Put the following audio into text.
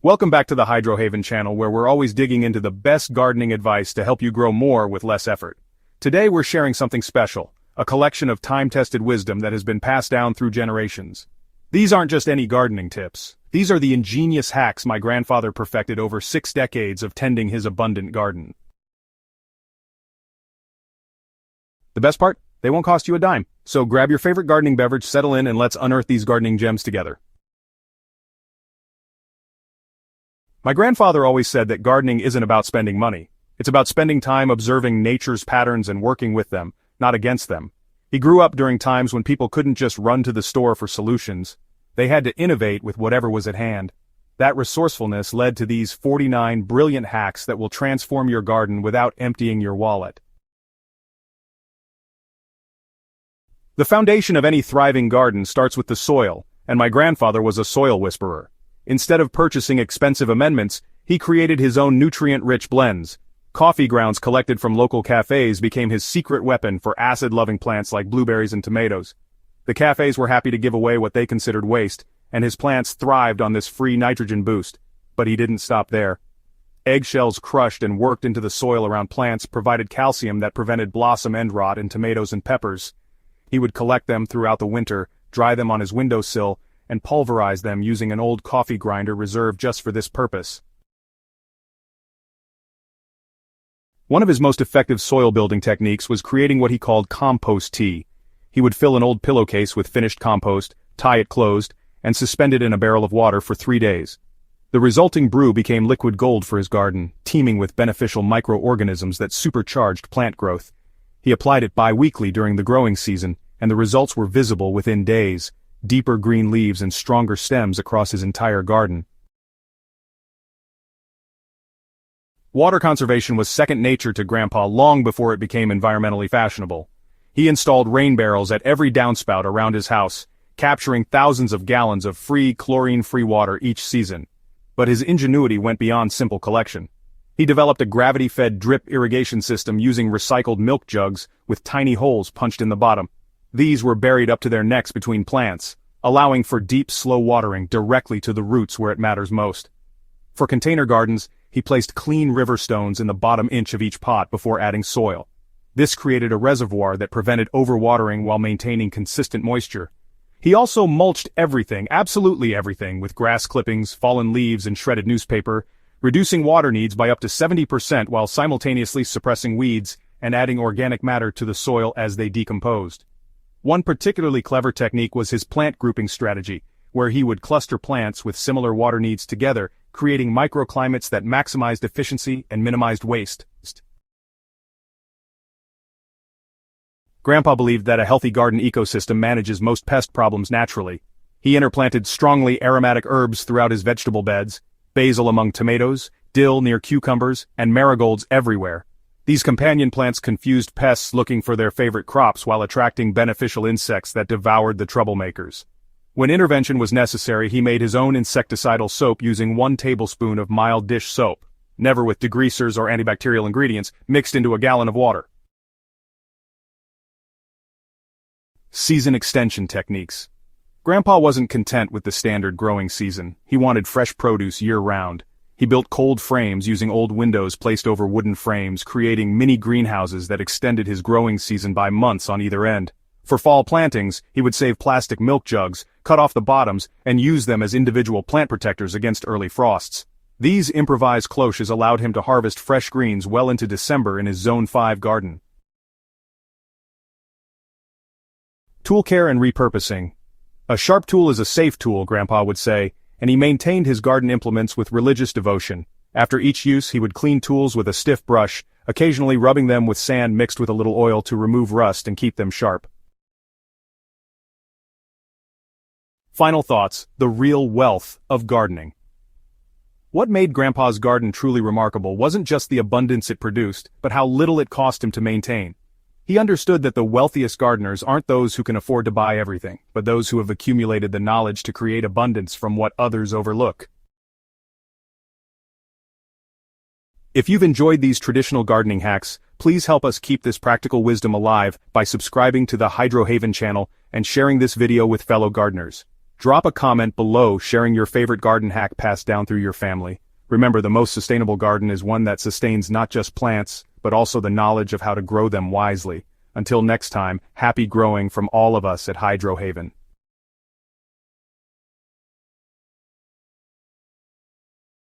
Welcome back to the Hydrohaven channel, where we're always digging into the best gardening advice to help you grow more with less effort. Today we're sharing something special, a collection of time-tested wisdom that has been passed down through generations. These aren't just any gardening tips. These are the ingenious hacks my grandfather perfected over 6 decades of tending his abundant garden. The best part? They won't cost you a dime. So grab your favorite gardening beverage, settle in, and let's unearth these gardening gems together. My grandfather always said that gardening isn't about spending money. It's about spending time observing nature's patterns and working with them, not against them. He grew up during times when people couldn't just run to the store for solutions. They had to innovate with whatever was at hand. That resourcefulness led to these 49 brilliant hacks that will transform your garden without emptying your wallet. The foundation of any thriving garden starts with the soil, and my grandfather was a soil whisperer. Instead of purchasing expensive amendments, he created his own nutrient-rich blends. Coffee grounds collected from local cafes became his secret weapon for acid-loving plants like blueberries and tomatoes. The cafes were happy to give away what they considered waste, and his plants thrived on this free nitrogen boost. But he didn't stop there. Eggshells crushed and worked into the soil around plants provided calcium that prevented blossom end rot in tomatoes and peppers. He would collect them throughout the winter, dry them on his windowsill, and pulverize them using an old coffee grinder reserved just for this purpose. One of his most effective soil building techniques was creating what he called compost tea. He would fill an old pillowcase with finished compost, tie it closed, and suspend it in a barrel of water for 3 days. The resulting brew became liquid gold for his garden, teeming with beneficial microorganisms that supercharged plant growth. He applied it bi-weekly during the growing season, and the results were visible within days. Deeper green leaves and stronger stems across his entire garden. Water conservation was second nature to Grandpa long before it became environmentally fashionable. He installed rain barrels at every downspout around his house, capturing thousands of gallons of free, chlorine-free water each season. But his ingenuity went beyond simple collection. He developed a gravity-fed drip irrigation system using recycled milk jugs with tiny holes punched in the bottom. These were buried up to their necks between plants, allowing for deep, slow watering directly to the roots where it matters most. For container gardens, he placed clean river stones in the bottom inch of each pot before adding soil. This created a reservoir that prevented overwatering while maintaining consistent moisture. He also mulched everything, absolutely everything, with grass clippings, fallen leaves, and shredded newspaper, reducing water needs by up to 70% while simultaneously suppressing weeds and adding organic matter to the soil as they decomposed. One particularly clever technique was his plant grouping strategy, where he would cluster plants with similar water needs together, creating microclimates that maximized efficiency and minimized waste. Grandpa believed that a healthy garden ecosystem manages most pest problems naturally. He interplanted strongly aromatic herbs throughout his vegetable beds, basil among tomatoes, dill near cucumbers, and marigolds everywhere. These companion plants confused pests looking for their favorite crops while attracting beneficial insects that devoured the troublemakers. When intervention was necessary, he made his own insecticidal soap using 1 tablespoon of mild dish soap, never with degreasers or antibacterial ingredients, mixed into a gallon of water. Season extension techniques. Grandpa wasn't content with the standard growing season. He wanted fresh produce year-round. He built cold frames using old windows placed over wooden frames, creating mini greenhouses that extended his growing season by months on either end. For fall plantings, he would save plastic milk jugs, cut off the bottoms, and use them as individual plant protectors against early frosts. These improvised cloches allowed him to harvest fresh greens well into December in his Zone 5 garden. Tool care and repurposing. A sharp tool is a safe tool, Grandpa would say, and he maintained his garden implements with religious devotion. After each use, he would clean tools with a stiff brush, occasionally rubbing them with sand mixed with a little oil to remove rust and keep them sharp. Final thoughts: the real wealth of gardening. What made Grandpa's garden truly remarkable wasn't just the abundance it produced, but how little it cost him to maintain. He understood that the wealthiest gardeners aren't those who can afford to buy everything, but those who have accumulated the knowledge to create abundance from what others overlook. If you've enjoyed these traditional gardening hacks, please help us keep this practical wisdom alive by subscribing to the Hydrohaven channel and sharing this video with fellow gardeners. Drop a comment below sharing your favorite garden hack passed down through your family. Remember, the most sustainable garden is one that sustains not just plants, but also the knowledge of how to grow them wisely. Until next time, happy growing from all of us at Hydro Haven.